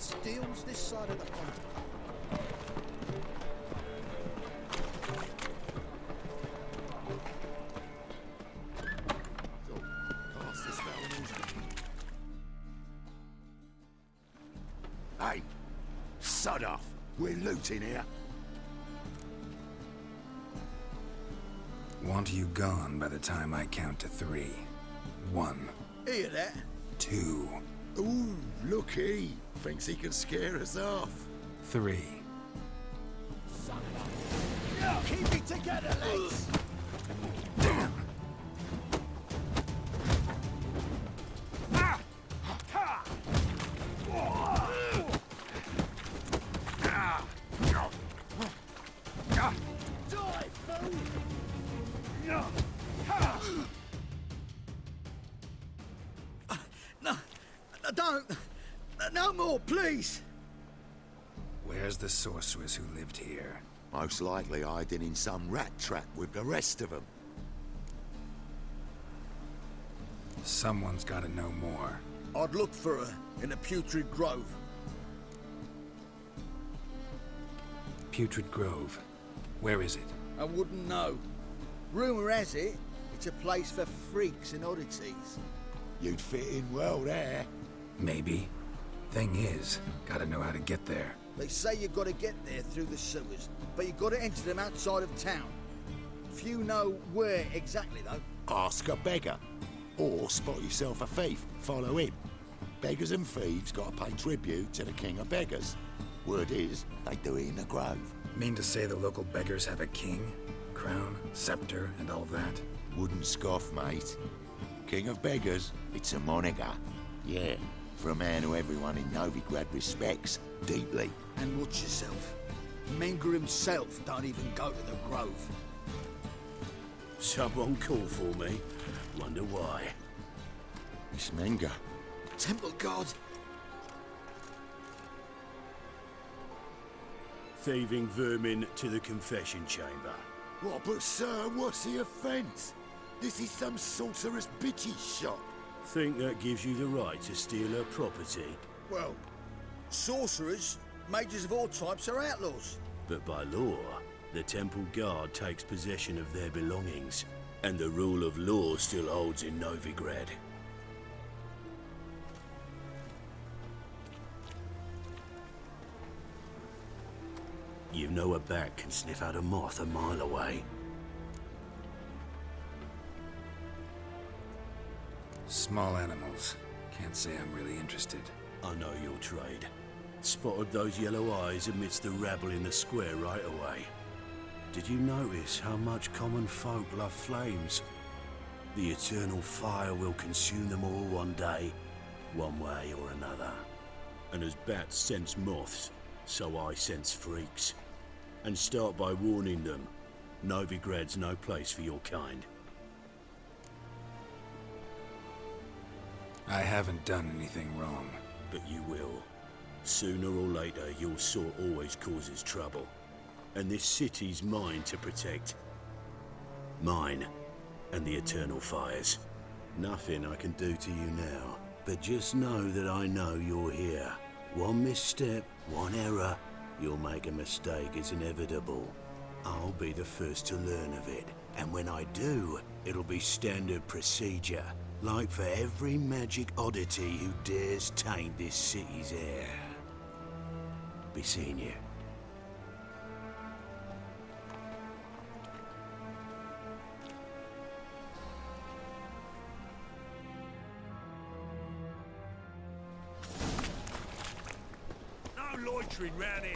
Bastion's this side of the pond. Cast the spell and Hey! Sod off! We're looting here. Want you gone by the time I count to 3. 1. Hear that? 2. Ooh, looky! Thinks he can scare us off. 3. Keep it together, lads! Damn! Die, fool! No, don't! No more, please! Where's the sorceress who lived here? Most likely hiding in some rat trap with the rest of them. Someone's gotta know more. I'd look for her in the Putrid Grove. Putrid Grove. Where is it? I wouldn't know. Rumour has it, it's a place for freaks and oddities. You'd fit in well there. Maybe. Thing is, gotta know how to get there. They say you gotta get there through the sewers, but you gotta enter them outside of town. Few know where exactly, though. Ask a beggar. Or spot yourself a thief. Follow him. Beggars and thieves gotta pay tribute to the king of beggars. Word is, they do it in the grove. Mean to say the local beggars have a king, crown, scepter, and all that? Wouldn't scoff, mate. King of beggars, it's a moniker. Yeah, for a man who everyone in Novigrad respects deeply. And watch yourself. Menger himself don't even go to the grove. Someone called for me. Wonder why. It's Menger. Temple God. Thieving vermin to the confession chamber. What, but sir, what's the offence? This is some sorceress bitchy shop. Think that gives you the right to steal her property? Well, sorcerers, mages of all types are outlaws. But by law, the temple guard takes possession of their belongings, and the rule of law still holds in Novigrad. You know a bat can sniff out a moth a mile away. Small animals. Can't say I'm really interested. I know your trade. Spotted those yellow eyes amidst the rabble in the square right away. Did you notice how much common folk love flames? The eternal fire will consume them all one day, one way or another. And as bats sense moths, so I sense freaks. And start by warning them, Novigrad's no place for your kind. I haven't done anything wrong. But you will. Sooner or later, your sort always causes trouble. And this city's mine to protect. Mine and the eternal fires. Nothing I can do to you now, but just know that I know you're here. One misstep, one error, you'll make a mistake, it's inevitable. I'll be the first to learn of it, and when I do, it'll be standard procedure, like for every magic oddity who dares taint this city's air. Be seeing you. No loitering round here.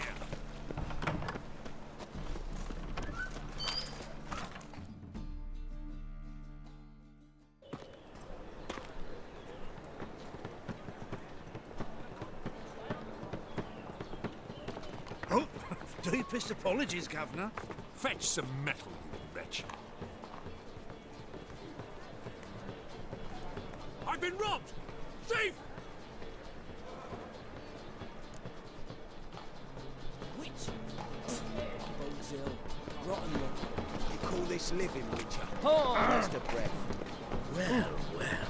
Oh, deepest apologies, Governor. Fetch some metal, you wretch. I've been robbed! Thief! Witch? Bones ill. Rotten look. You call this living, Witcher? Oh! That's the breath. Well, well.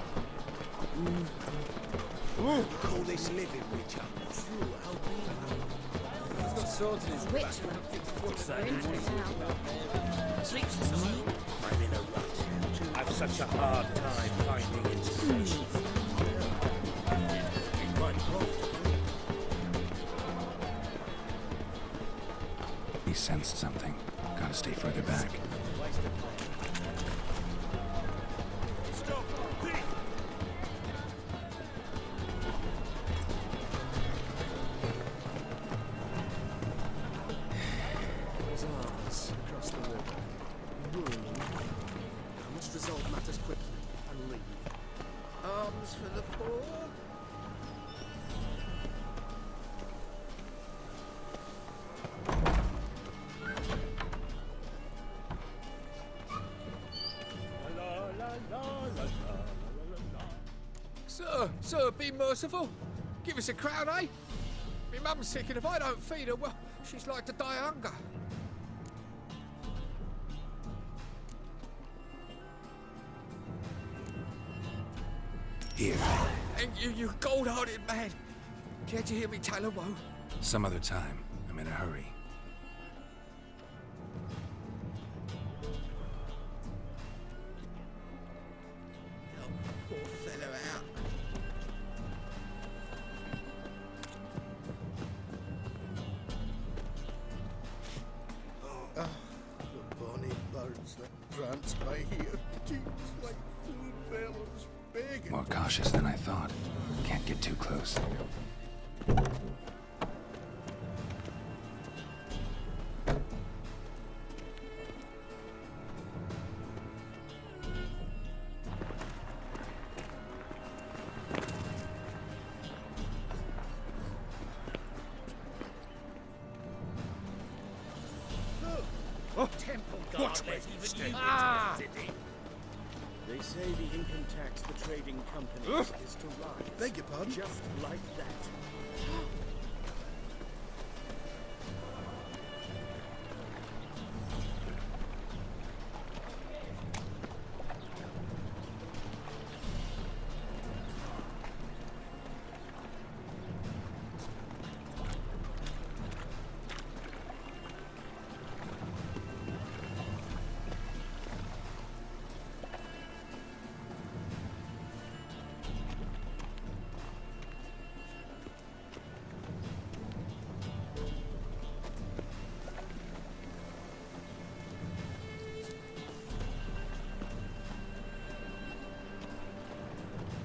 You call this living, Witcher? True, how swords in his Which back. one? What's that? We're into it now. Sleeps tonight. I'm in a rut. I've such a hard time finding inspiration. Quite profitable. He sensed something. Gotta stay further back. Stop! Thief! His arms across the river. I must resolve matters quickly and leave. Arms for the poor. Sir, be merciful. Give us a crown, eh? My mum's sick, and if I don't feed her, well, she's like to die of hunger. Here. And you gold-hearted man. Care to hear me tell a woe? Some other time. I'm in a hurry. Help the poor fellow out. The bonny birds that prance by here, teams like food bellows, begging. More cautious than I thought. Can't get too close. Temple Watch guard me. let even Stay. you into Ah! the city. They say the income tax for trading companies is to rise. Beg your pardon? Just like that.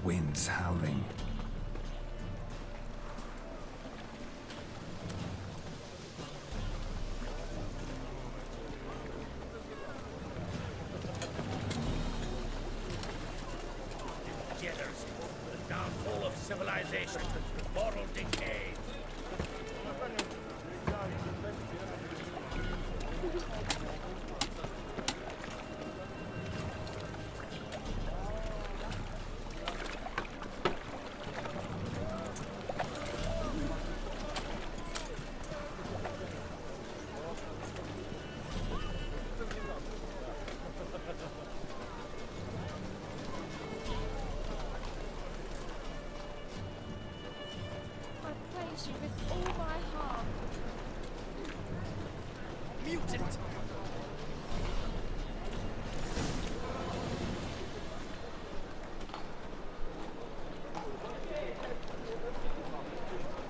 Winds howling. Degeneracy, the downfall of civilization, moral decay. I praise you with all my heart. Mutant!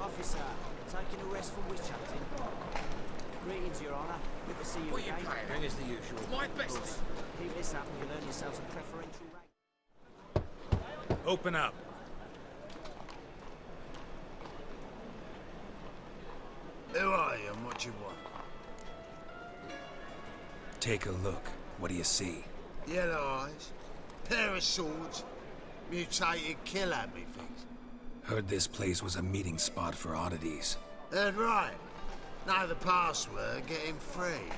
Officer, taking a rest from witch hunting. Greetings, Your Honour. Good to see you What are you again. paying? Bring us the usual. My Of best. course. Keep this up and you'll earn yourself some preferential rate. Open up. Who are you and what you want? Take a look. What do you see? Yellow eyes, pair of swords, mutated killer me things. Heard this place was a meeting spot for oddities. Heard right. Know the password, get him free.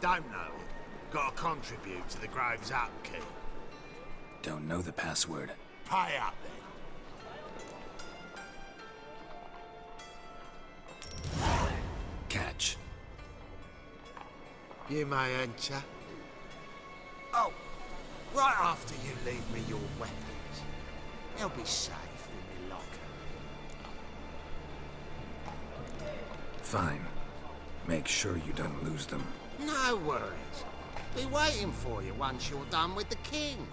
Don't know it. Gotta contribute to the Grove's upkeep. Don't know the password. Pay up then. Catch. You may enter. Oh, right after you leave me your weapons. They'll be safe in my locker. Fine. Make sure you don't lose them. No worries. Be waiting for you once you're done with the king.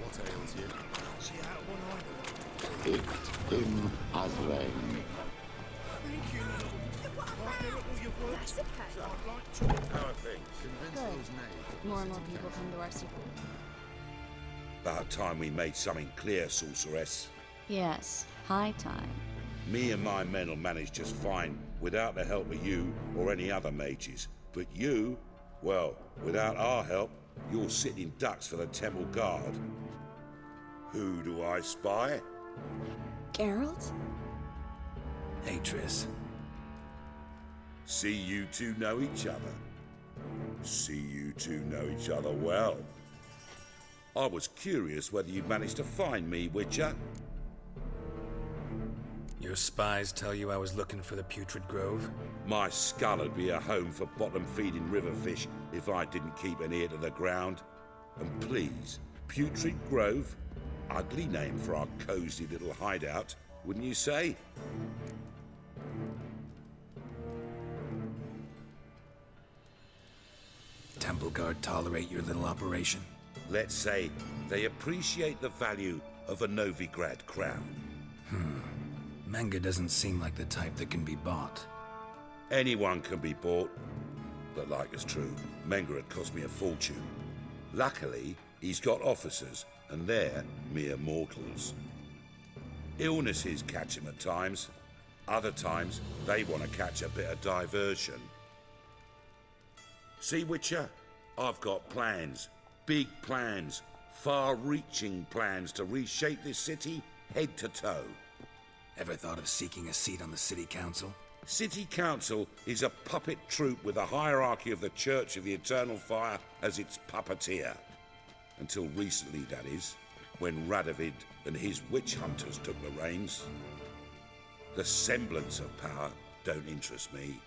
What ails you? It's him as rain. That's okay. How are things? Good. More and more people come to our city. About time we made something clear, sorceress. Yes, high time. Me and my men will manage just fine without the help of you or any other mages. But you, well, without our help, you're sitting ducks for the temple guard. Who do I spy? Geralt? Hey, Triss. See you two know each other. See you two know each other well. I was curious whether you'd managed to find me, Witcher. Your spies tell you I was looking for the Putrid Grove? My skull would be a home for bottom-feeding river fish if I didn't keep an ear to the ground. And please, Putrid Grove? Ugly name for our cozy little hideout, wouldn't you say? Temple Guard tolerate your little operation? Let's say they appreciate the value of a Novigrad crown. Menga doesn't seem like the type that can be bought. Anyone can be bought. But like it's true, Menga cost me a fortune. Luckily, he's got officers, and they're mere mortals. Illnesses catch him at times. Other times, they want to catch a bit of diversion. See, Witcher? I've got plans. Big plans. Far-reaching plans to reshape this city head to toe. Ever thought of seeking a seat on the city council? City Council is a puppet troupe with a hierarchy of the Church of the Eternal Fire as its puppeteer. Until recently, that is, when Radovid and his witch hunters took the reins. The semblance of power don't interest me.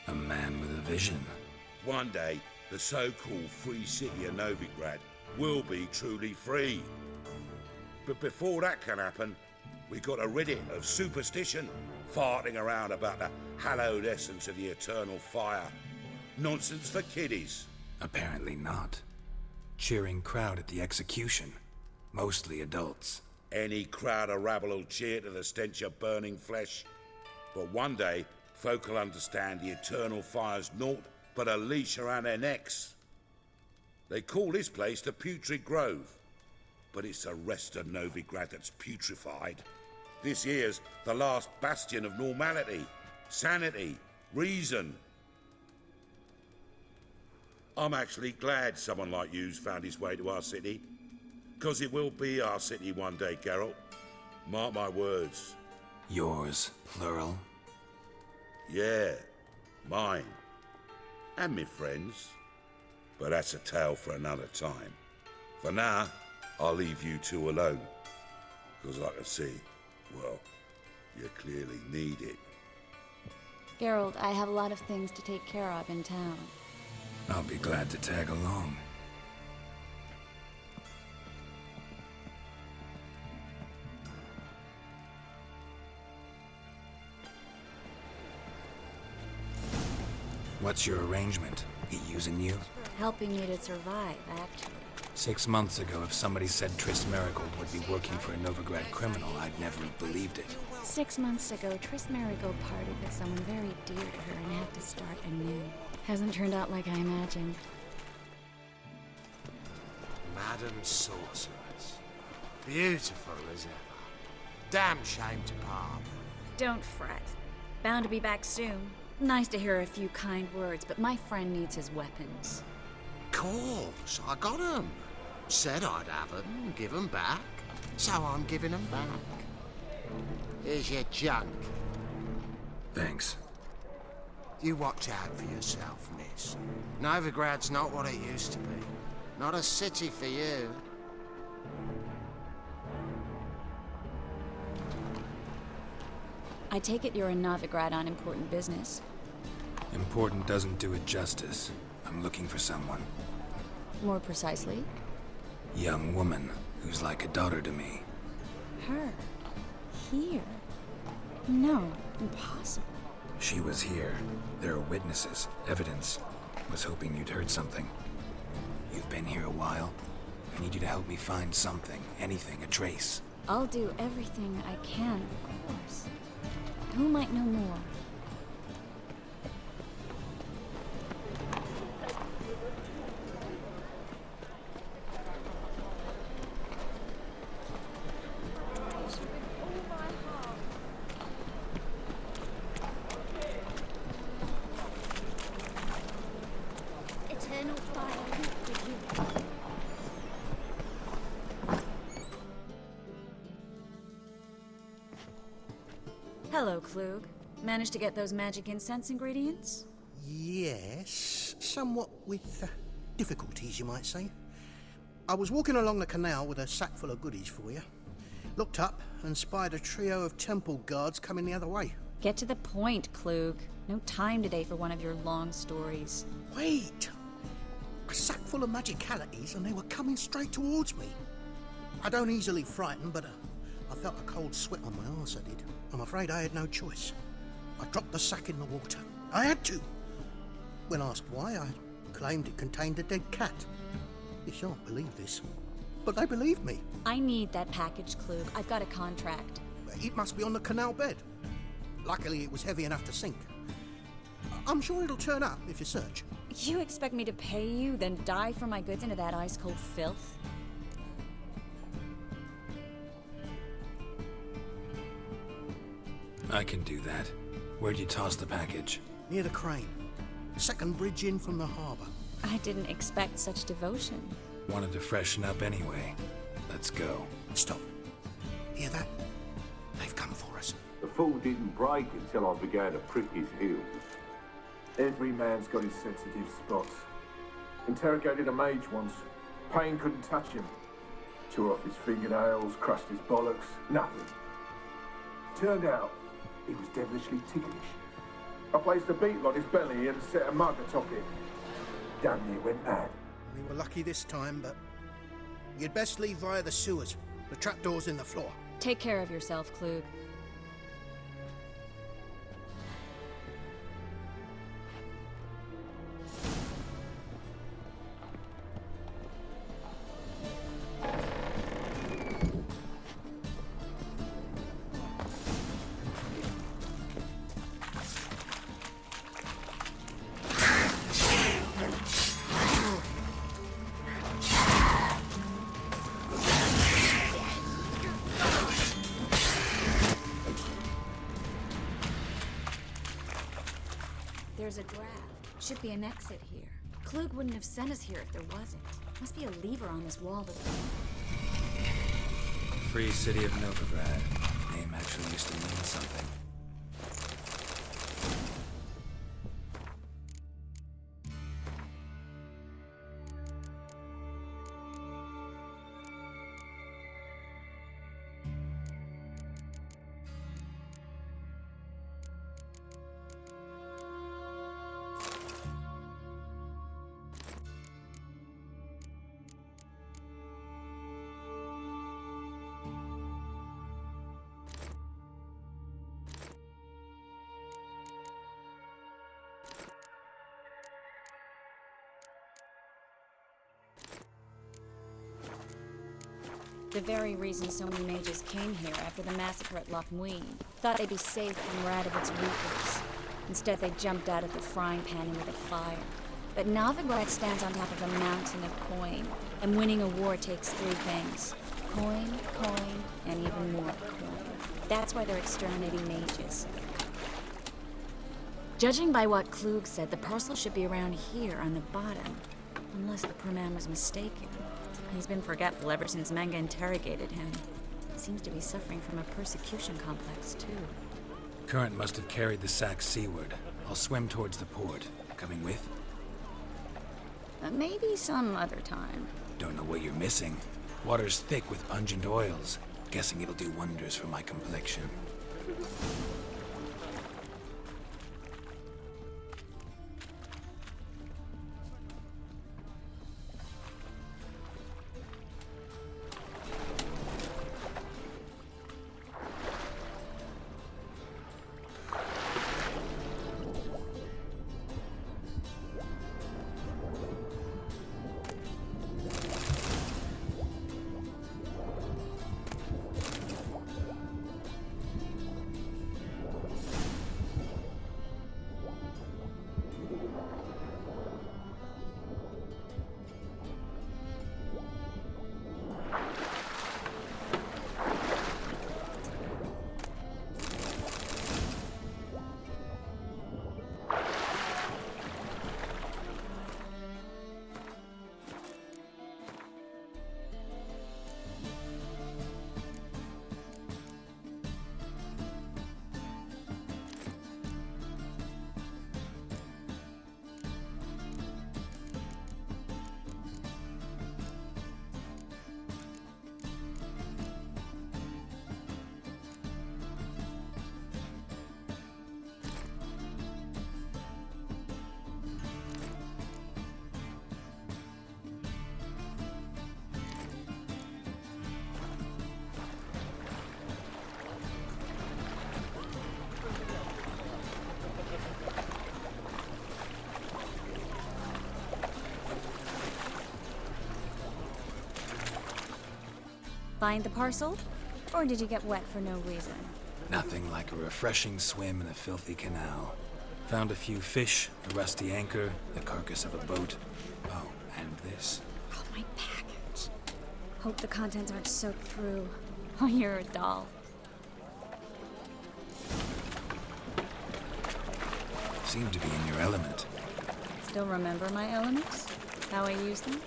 A man with a vision. One day, the so-called free city of Novigrad will be truly free. But before that can happen, we got to rid it of superstition, farting around about the hallowed essence of the eternal fire. Nonsense for kiddies. Apparently not. Cheering crowd at the execution. Mostly adults. Any crowd of rabble will cheer to the stench of burning flesh. But one day, folk will understand the eternal fire's naught but a leash around their necks. They call this place the Putrid Grove. But it's the rest of Novigrad that's putrefied. This here's the last bastion of normality, sanity, reason. I'm actually glad someone like you's found his way to our city. 'Cause it will be our city one day, Geralt. Mark my words. Yours, plural. Yeah, mine. And me friends. But that's a tale for another time. For now, I'll leave you two alone. 'Cause I can see, well, you clearly need it. Geralt, I have a lot of things to take care of in town. I'll be glad to tag along. What's your arrangement? He using you? Helping me to survive, actually. 6 months ago, if somebody said Triss Marigold would be working for a Novigrad criminal, I'd never have believed it. 6 months ago, Triss Marigold parted with someone very dear to her and had to start anew. Hasn't turned out like I imagined. Madam Sorceress. Beautiful as ever. Damn shame to part. Don't fret. Bound to be back soon. Nice to hear a few kind words, but my friend needs his weapons. Course, I got 'em. Said I'd have 'em, give 'em back. So I'm giving 'em back. Here's your junk. Thanks. You watch out for yourself, miss. Novigrad's not what it used to be. Not a city for you. I take it you're in Novigrad on important business. Important doesn't do it justice. I'm looking for someone. More precisely? Young woman who's like a daughter to me. Her? Here? No, impossible. She was here. There are witnesses, evidence. Was hoping you'd heard something. You've been here a while. I need you to help me find something, anything, a trace. I'll do everything I can, of course. Who might know more? Eternal fire with you. Hello, Klug. Managed to get those magic incense ingredients? Yes, somewhat with difficulties, you might say. I was walking along the canal with a sack full of goodies for you. Looked up and spied a trio of temple guards coming the other way. Get to the point, Klug. No time today for one of your long stories. Wait! A sack full of magicalities and they were coming straight towards me. I don't easily frighten, but I felt a cold sweat on my arse, I did. I'm afraid I had no choice. I dropped the sack in the water. I had to. When asked why, I claimed it contained a dead cat. You shan't believe this, but they believed me. I need that package, Klug. I've got a contract. It must be on the canal bed. Luckily, it was heavy enough to sink. I'm sure it'll turn up if you search. You expect me to pay you, then dive for my goods into that ice-cold filth? I can do that. Where'd you toss the package? Near the crane. Second bridge in from the harbour. I didn't expect such devotion. Wanted to freshen up anyway. Let's go. Stop. Hear that? They've come for us. The fall didn't break until I began to prick his heels. Every man's got his sensitive spots. Interrogated a mage once. Pain couldn't touch him. Tore off his fingernails, crushed his bollocks, nothing. Turned out, he was devilishly ticklish. I placed a beetle on his belly and set a mug atop it. Damn near went mad. We were lucky this time, but you'd best leave via the sewers. The trapdoor's in the floor. Take care of yourself, Klug. There's a draft. Should be an exit here. Klug wouldn't have sent us here if there wasn't. Must be a lever on this wall that... Free City of Novigrad. Name actually used to mean something. The very reason so many mages came here after the massacre at Loch Muin. Thought they'd be safe from Radovit's reapers. Instead, they jumped out of the frying pan into the fire. But Novigrad stands on top of a mountain of coin, and winning a war takes three things. Coin, coin, and even more coin. That's why they're exterminating mages. Judging by what Klug said, the parcel should be around here on the bottom. Unless the poor man was mistaken. He's been forgetful ever since Manga interrogated him. He seems to be suffering from a persecution complex, too. Current must have carried the sack seaward. I'll swim towards the port. Coming with? Maybe some other time. Don't know what you're missing. Water's thick with pungent oils. Guessing it'll do wonders for my complexion. Find the parcel? Or did you get wet for no reason? Nothing like a refreshing swim in a filthy canal. Found a few fish, a rusty anchor, the carcass of a boat. Oh, and this. Oh, my package. Hope the contents aren't soaked through. Oh, you're a doll. Seem to be in your element. Still remember my elements? How I use them?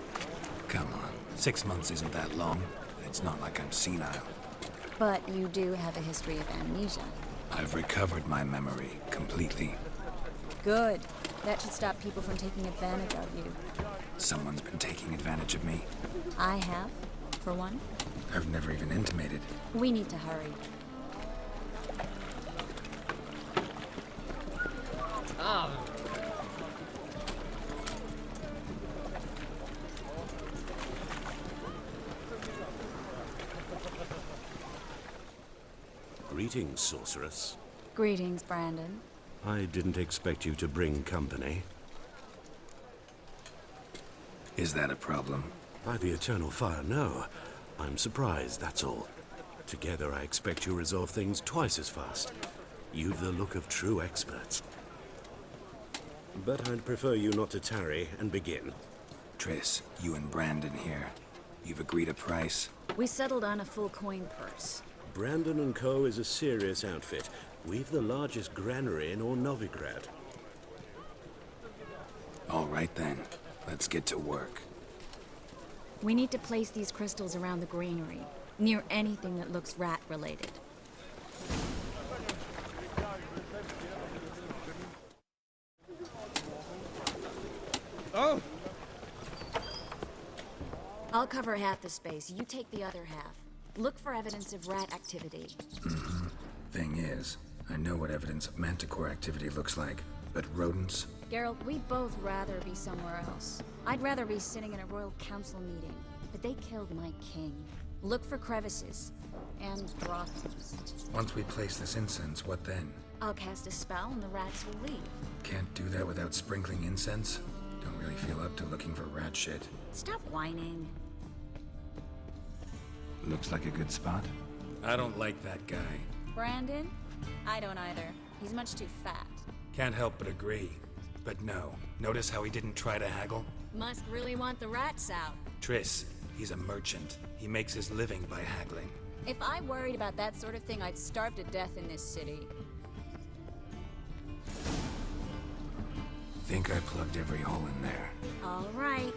Come on, 6 months isn't that long. It's not like I'm senile. But you do have a history of amnesia. I've recovered my memory completely. Good. That should stop people from taking advantage of you. Someone's been taking advantage of me. I have, for one. I've never even intimated. We need to hurry. Greetings, sorceress. Greetings, Brandon. I didn't expect you to bring company. Is that a problem? By the eternal fire, no. I'm surprised, that's all. Together, I expect you resolve things twice as fast. You've the look of true experts. But I'd prefer you not to tarry and begin. Triss, you and Brandon here. You've agreed a price? We settled on a full coin purse. Brandon & Co. is a serious outfit. We've the largest granary in all Novigrad. All right then. Let's get to work. We need to place these crystals around the granary, near anything that looks rat-related. Oh! I'll cover half the space, you take the other half. Look for evidence of rat activity. Thing is, I know what evidence of manticore activity looks like, but rodents? Geralt, we'd both rather be somewhere else. I'd rather be sitting in a royal council meeting, but they killed my king. Look for crevices, and brothels. Once we place this incense, what then? I'll cast a spell and the rats will leave. Can't do that without sprinkling incense? Don't really feel up to looking for rat shit. Stop whining. Looks like a good spot. I don't like that guy. Brandon? I don't either. He's much too fat. Can't help but agree. But no, notice how he didn't try to haggle? Must really want the rats out. Triss, he's a merchant. He makes his living by haggling. If I worried about that sort of thing, I'd starve to death in this city. Think I plugged every hole in there. All right.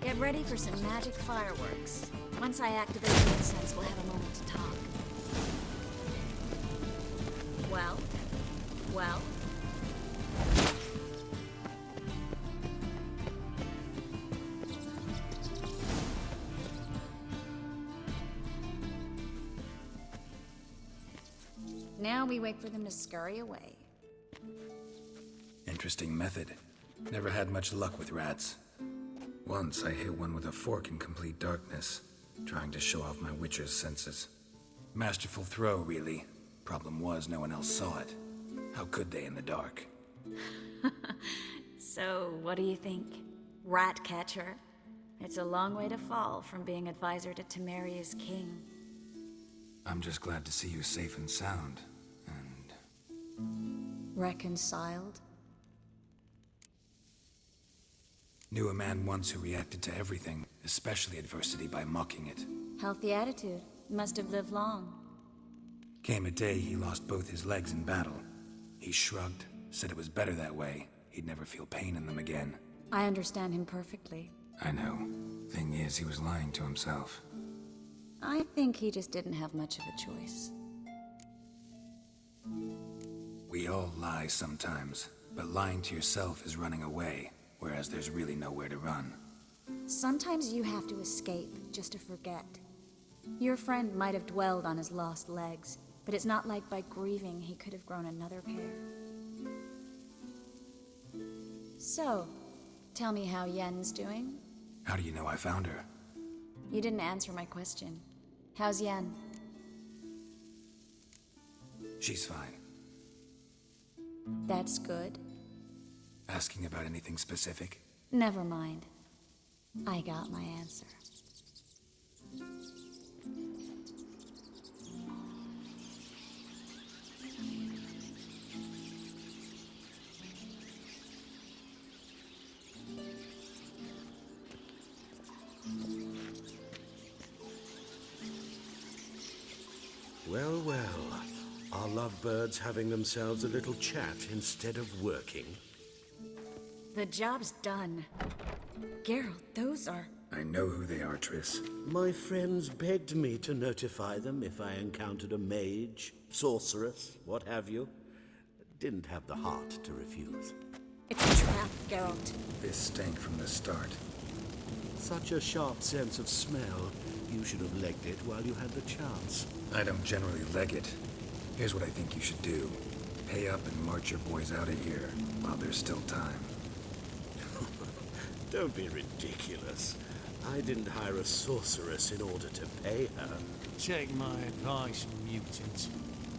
Get ready for some magic fireworks. Once I activate the incense, we'll have a moment to talk. Well? Well? Now we wait for them to scurry away. Interesting method. Never had much luck with rats. Once I hit one with a fork in complete darkness, trying to show off my witcher's senses. Masterful throw, really. Problem was, no one else saw it. How could they in the dark? So, what do you think? Rat catcher? It's a long way to fall from being advisor to Temeria's king. I'm just glad to see you safe and sound, and... Reconciled? Knew a man once who reacted to everything, especially adversity, by mocking it. Healthy attitude. Must have lived long. Came a day he lost both his legs in battle. He shrugged, said it was better that way. He'd never feel pain in them again. I understand him perfectly. I know. Thing is, he was lying to himself. I think he just didn't have much of a choice. We all lie sometimes, but lying to yourself is running away, whereas there's really nowhere to run. Sometimes you have to escape just to forget. Your friend might have dwelled on his lost legs, but it's not like by grieving he could have grown another pair. So, tell me how Yen's doing? How do you know I found her? You didn't answer my question. How's Yen? She's fine. That's good. Asking about anything specific? Never mind. I got my answer. Well, well. Are lovebirds having themselves a little chat instead of working? The job's done. Geralt, those are... I know who they are, Triss. My friends begged me to notify them if I encountered a mage, sorceress, what have you. Didn't have the heart to refuse. It's a trap, Geralt. This stank from the start. Such a sharp sense of smell. You should have legged it while you had the chance. I don't generally leg it. Here's what I think you should do. Pay up and march your boys out of here while there's still time. Don't be ridiculous. I didn't hire a sorceress in order to pay her. Take my advice, mutant.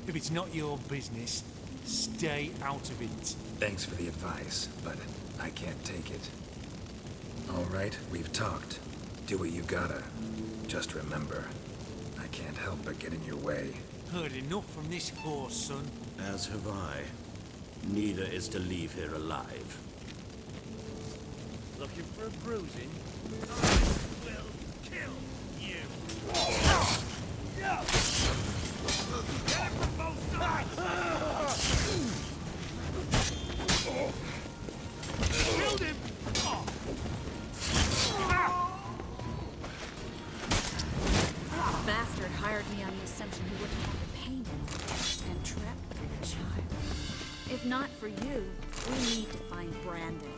If it's not your business, stay out of it. Thanks for the advice, but I can't take it. All right, we've talked. Do what you gotta. Just remember, I can't help but get in your way. Heard enough from this horse, son. As have I. Neither is to leave here alive. Looking for a bruising? I will kill you. Get it from both sides! Killed him! The bastard hired me on the assumption he wouldn't have to pay me. And trapped the child. If not for you, we need to find Brandon.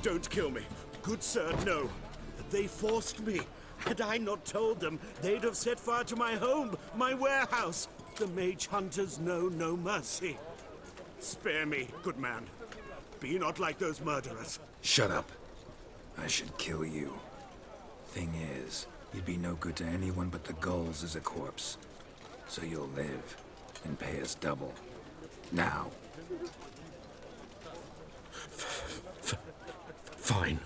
Don't kill me. Good sir, no. They forced me. Had I not told them, they'd have set fire to my home, my warehouse. The mage hunters know no mercy. Spare me, good man. Be not like those murderers. Shut up. I should kill you. Thing is, you'd be no good to anyone but the gulls as a corpse. So you'll live and pay us double. Now. Fine.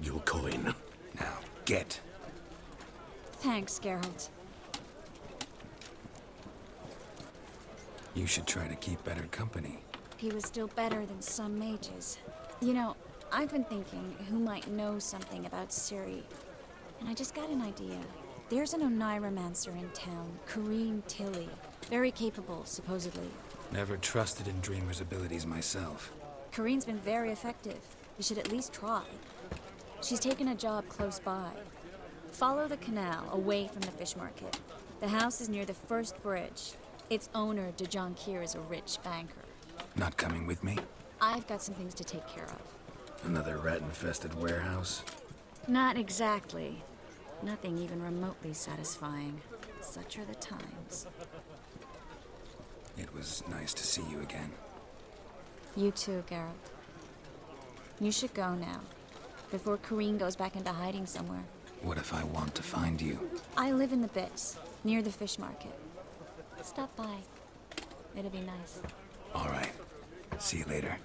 Your coin. Now, get. Thanks, Geralt. You should try to keep better company. He was still better than some mages. You know, I've been thinking who might know something about Ciri. And I just got an idea. There's an Oneiromancer in town, Corrine Tilly. Very capable, supposedly. Never trusted in Dreamer's abilities myself. Corrine's been very effective. You should at least try. She's taken a job close by. Follow the canal, away from the fish market. The house is near the first bridge. Its owner, de Jonquier, is a rich banker. Not coming with me? I've got some things to take care of. Another rat-infested warehouse? Not exactly. Nothing even remotely satisfying. Such are the times. It was nice to see you again. You too, Geralt. You should go now, before Corrine goes back into hiding somewhere. What if I want to find you? I live in the Bits, near the fish market. Stop by. It'll be nice. All right. See you later.